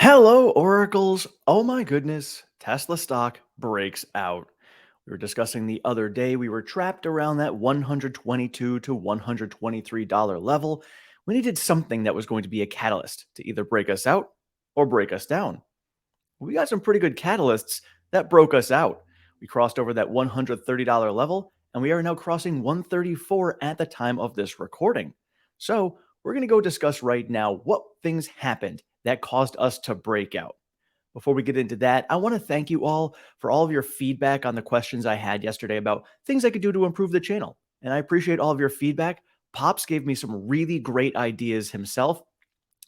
Hello, Oracles. Oh my goodness, Tesla stock breaks out. We were discussing the other day, we were trapped around that $122 to $123 level. We needed something that was going to be a catalyst to either break us out or break us down. We got some pretty good catalysts that broke us out. We crossed over that $130 level, and we are now crossing 134 at the time of this recording. So, we're going to go discuss right now what things happened that caused us to break out. Before we get into that, I want to thank you all for all of your feedback on the questions I had yesterday about things I could do to improve the channel. And I appreciate all of your feedback. Pops gave me some really great ideas himself,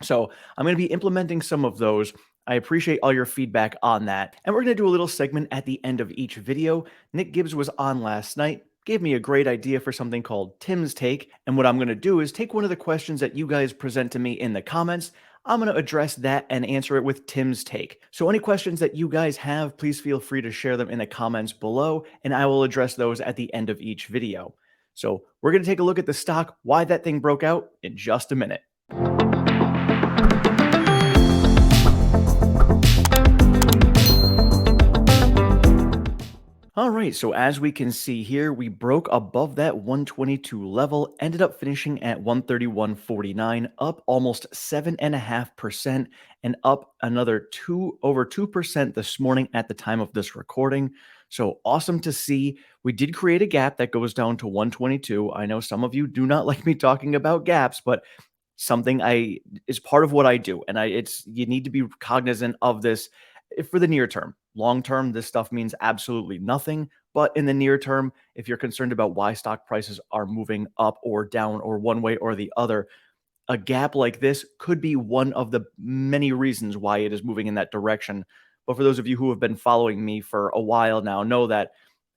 so I'm going to be implementing some of those. I appreciate all your feedback on that. And we're going to do a little segment at the end of each video. Nick Gibbs was on last night, gave me a great idea for something called Tim's Take. And what I'm going to do is take one of the questions that you guys present to me in the comments. I'm going to address that and answer it with Tim's Take. So any questions that you guys have, please feel free to share them in the comments below, and I will address those at the end of each video. So we're going to take a look at the stock, why that thing broke out, in just a minute. All right, so as we can see here, we broke above that 122 level, ended up finishing at 131.49, up almost 7.5%, and up another over 2% this morning at the time of this recording. So awesome to see. We did create a gap that goes down to 122. I know some of you do not like me talking about gaps, but something I is part of what I do, and you need to be cognizant of this for the near term. Long term, this stuff means absolutely nothing. But in the near term, if you're concerned about why stock prices are moving up or down or one way or the other, a gap like this could be one of the many reasons why it is moving in that direction. But for those of you who have been following me for a while now, know that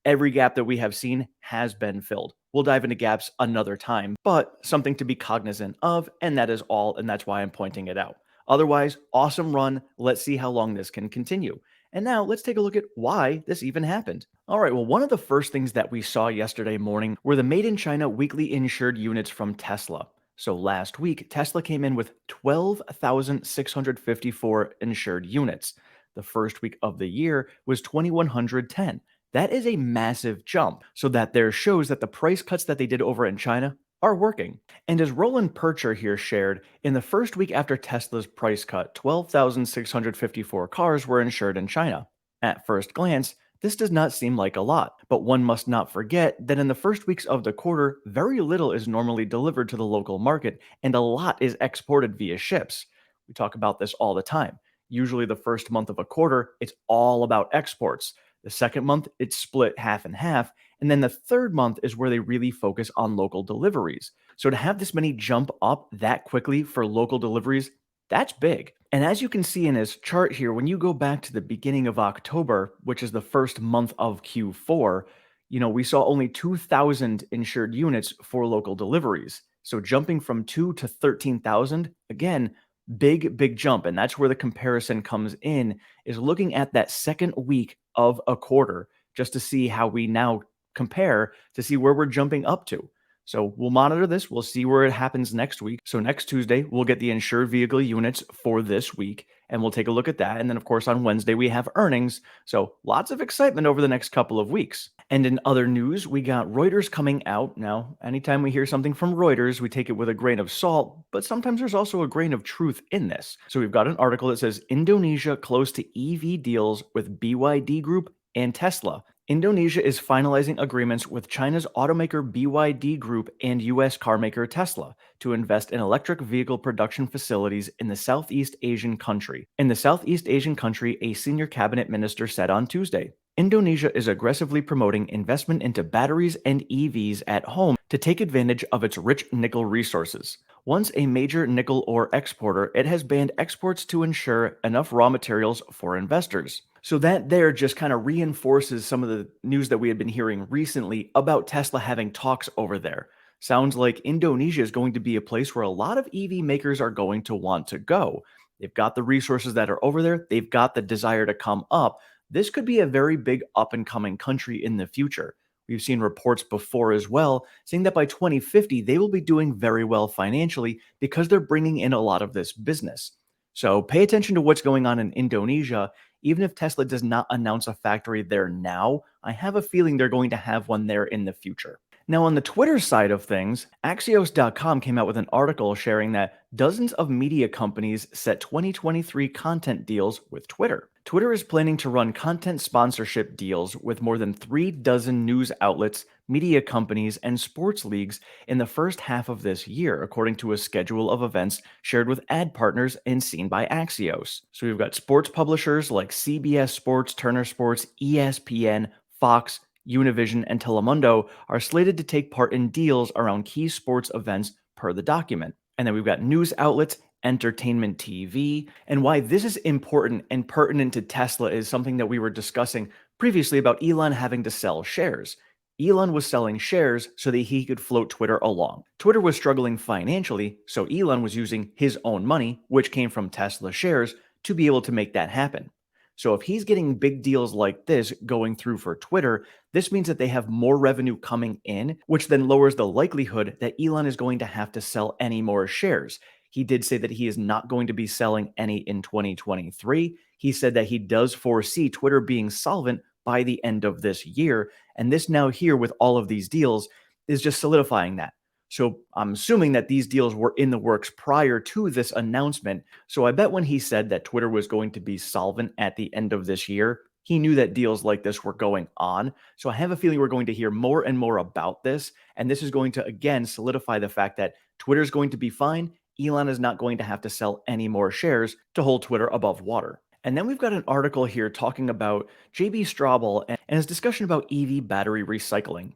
every gap that we have seen has been filled. We'll dive into gaps another time, but something to be cognizant of, and that is all, and that's why I'm pointing it out. Otherwise, awesome run. Let's see how long this can continue. And now let's take a look at why this even happened. All right, well, one of the first things that we saw yesterday morning were the Made in China weekly insured units from Tesla. So last week, Tesla came in with 12,654 insured units. The first week of the year was 2,110. That is a massive jump. So that there shows that the price cuts that they did over in China are working. And as Roland Pircher here shared, in the first week after Tesla's price cut, 12,654 cars were insured in China. At first glance, this does not seem like a lot, but one must not forget that in the first weeks of the quarter, very little is normally delivered to the local market, and a lot is exported via ships. We talk about this all the time. Usually, the first month of a quarter, it's all about exports. The second month, it's split half and half. And then the third month is where they really focus on local deliveries. So to have this many jump up that quickly for local deliveries, that's big. And as you can see in his chart here, when you go back to the beginning of October, which is the first month of Q4, we saw only 2,000 insured units for local deliveries. So jumping from 2 to 13,000, again, big jump. And that's where the comparison comes in, is looking at that second week of a quarter just to see how we now compare to see where we're jumping up to. So we'll monitor this. We'll see where it happens next week. So next Tuesday, we'll get the insured vehicle units for this week, and we'll take a look at that. And then, of course, on Wednesday, we have earnings. So lots of excitement over the next couple of weeks. And in other news, we got Reuters coming out. Now, anytime we hear something from Reuters, we take it with a grain of salt, but sometimes there's also a grain of truth in this. So we've got an article that says Indonesia close to EV deals with BYD Group and Tesla. Indonesia is finalizing agreements with China's automaker BYD Group and U.S. carmaker Tesla to invest in electric vehicle production facilities in the Southeast Asian country. In the Southeast Asian country, a senior cabinet minister said on Tuesday, Indonesia is aggressively promoting investment into batteries and EVs at home to take advantage of its rich nickel resources. Once a major nickel ore exporter, it has banned exports to ensure enough raw materials for investors. So that there just kind of reinforces some of the news that we had been hearing recently about Tesla having talks over there. Sounds like Indonesia is going to be a place where a lot of EV makers are going to want to go. They've got the resources that are over there. They've got the desire to come up. This could be a very big up and coming country in the future. We've seen reports before as well saying that by 2050, they will be doing very well financially because they're bringing in a lot of this business. So pay attention to what's going on in Indonesia. Even if Tesla does not announce a factory there now, I have a feeling they're going to have one there in the future. Now, on the Twitter side of things, Axios.com came out with an article sharing that dozens of media companies set 2023 content deals with Twitter. Twitter is planning to run content sponsorship deals with more than 3 dozen news outlets, media companies, and sports leagues in the first half of this year, according to a schedule of events shared with ad partners and seen by Axios. So we've got sports publishers like CBS Sports, Turner Sports, ESPN, Fox, Univision, and Telemundo are slated to take part in deals around key sports events per the document. And then we've got news outlets, entertainment TV, and why this is important and pertinent to Tesla is something that we were discussing previously about Elon having to sell shares. Elon was selling shares so that he could float Twitter along. Twitter was struggling financially, so Elon was using his own money, which came from Tesla shares, to be able to make that happen. So if he's getting big deals like this going through for Twitter, this means that they have more revenue coming in, which then lowers the likelihood that Elon is going to have to sell any more shares. He did say that he is not going to be selling any in 2023. He said that he does foresee Twitter being solvent by the end of this year. And this now, here with all of these deals, is just solidifying that. So I'm assuming that these deals were in the works prior to this announcement. So I bet when he said that Twitter was going to be solvent at the end of this year, he knew that deals like this were going on. So I have a feeling we're going to hear more and more about this. And this is going to, again, solidify the fact that Twitter is going to be fine. Elon is not going to have to sell any more shares to hold Twitter above water. And then we've got an article here talking about JB Straubel and his discussion about EV battery recycling.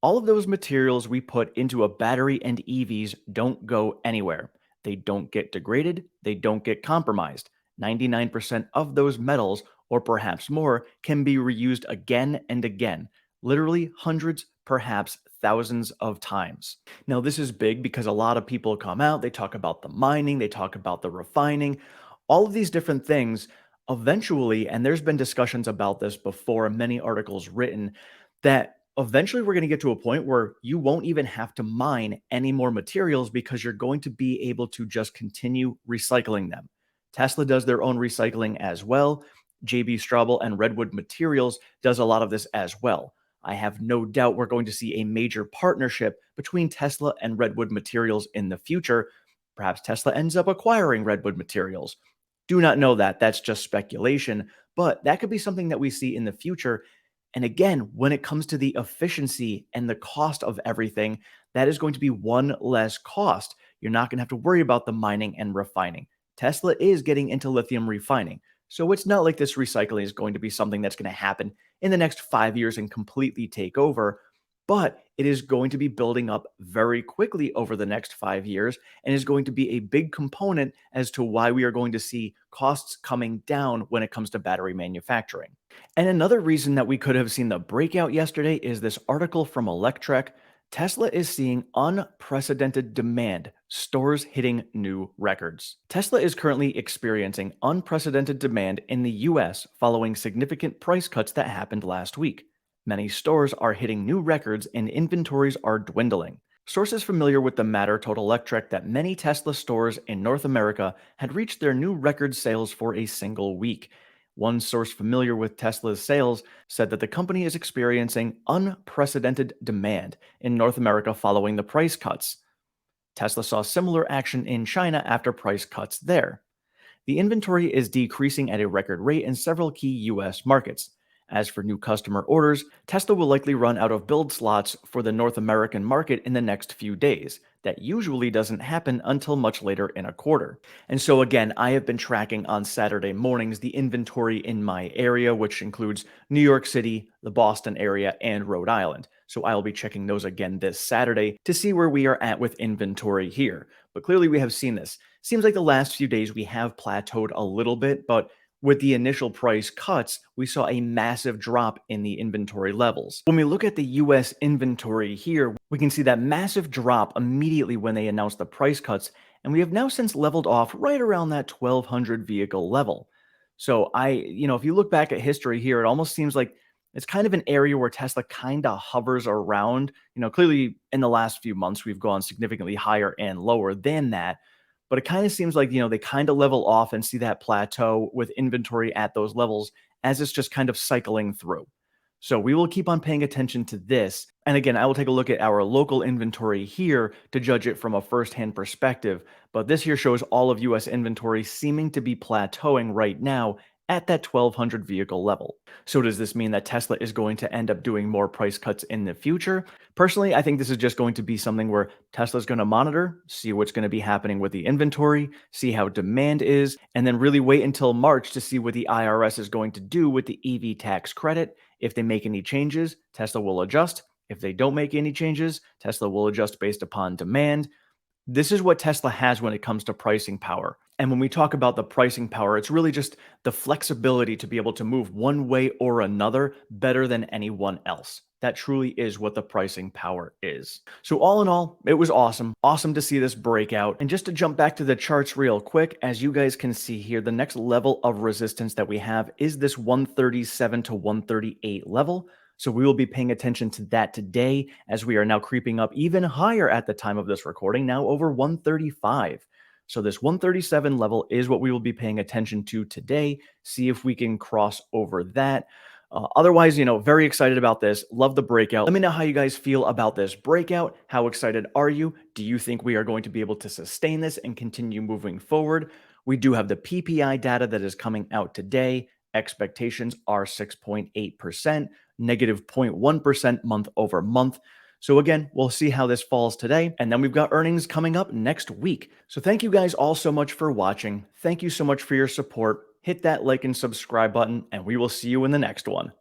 All of those materials we put into a battery and EVs don't go anywhere. They don't get degraded, they don't get compromised. 99% of those metals, or perhaps more, can be reused again and again, literally hundreds, perhaps thousands of times. Now, this is big because a lot of people come out, they talk about the mining, they talk about the refining, all of these different things. Eventually, and there's been discussions about this before, many articles written, that eventually we're going to get to a point where you won't even have to mine any more materials because you're going to be able to just continue recycling them. Tesla does their own recycling as well. JB Straubel and Redwood Materials does a lot of this as well. I have no doubt we're going to see a major partnership between Tesla and Redwood Materials in the future. Perhaps Tesla ends up acquiring Redwood Materials. Do not know that. That's just speculation, but that could be something that we see in the future. And again, when it comes to the efficiency and the cost of everything, that is going to be one less cost. You're not going to have to worry about the mining and refining. Tesla is getting into lithium refining. So it's not like this recycling is going to be something that's going to happen in the next 5 years and completely take over, but it is going to be building up very quickly over the next 5 years and is going to be a big component as to why we are going to see costs coming down when it comes to battery manufacturing. And another reason that we could have seen the breakout yesterday is this article from Electrek. Tesla is seeing unprecedented demand, stores hitting new records. Tesla is currently experiencing unprecedented demand in the US following significant price cuts that happened last week. Many stores are hitting new records and inventories are dwindling. Sources familiar with the matter told Electrek that many Tesla stores in North America had reached their new record sales for a single week. One source familiar with Tesla's sales said that the company is experiencing unprecedented demand in North America following the price cuts. Tesla saw similar action in China after price cuts there. The inventory is decreasing at a record rate in several key US markets. As for new customer orders, Tesla will likely run out of build slots for the North American market in the next few days. That usually doesn't happen until much later in a quarter. And so again, I have been tracking on Saturday mornings the inventory in my area, which includes New York City, the Boston area, and Rhode Island. So I'll be checking those again this Saturday to see where we are at with inventory here. But clearly we have seen this. Seems like the last few days we have plateaued a little bit, but with the initial price cuts, we saw a massive drop in the inventory levels. When we look at the US inventory here, we can see that massive drop immediately when they announced the price cuts, and we have now since leveled off right around that 1,200 vehicle level. So if you look back at history here, it almost seems like it's kind of an area where Tesla kind of hovers around. Clearly in the last few months, we've gone significantly higher and lower than that. but it kind of seems like, they kind of level off and see that plateau with inventory at those levels as it's just kind of cycling through. So we will keep on paying attention to this. And again, I will take a look at our local inventory here to judge it from a first-hand perspective. But this here shows all of US inventory seeming to be plateauing right now at that 1,200 vehicle level. So does this mean that Tesla is going to end up doing more price cuts in the future? Personally, I think this is just going to be something where Tesla's going to monitor, see what's going to be happening with the inventory, see how demand is, and then really wait until March to see what the IRS is going to do with the EV tax credit. If they make any changes, Tesla will adjust. If they don't make any changes, Tesla will adjust based upon demand. This is what Tesla has when it comes to pricing power. And when we talk about the pricing power, it's really just the flexibility to be able to move one way or another better than anyone else. That truly is what the pricing power is. So all in all, it was awesome. Awesome to see this breakout. And just to jump back to the charts real quick, as you guys can see here, the next level of resistance that we have is this 137 to 138 level. So we will be paying attention to that today as we are now creeping up even higher at the time of this recording, now over 135. So this 137 level is what we will be paying attention to today. See if we can cross over that. Otherwise, very excited about this. Love the breakout. Let me know how you guys feel about this breakout. How excited are you? Do you think we are going to be able to sustain this and continue moving forward? We do have the PPI data that is coming out today. Expectations are 6.8%, negative 0.1% month over month. So again, we'll see how this falls today. And then we've got earnings coming up next week. So thank you guys all so much for watching. Thank you so much for your support. Hit that like and subscribe button, and we will see you in the next one.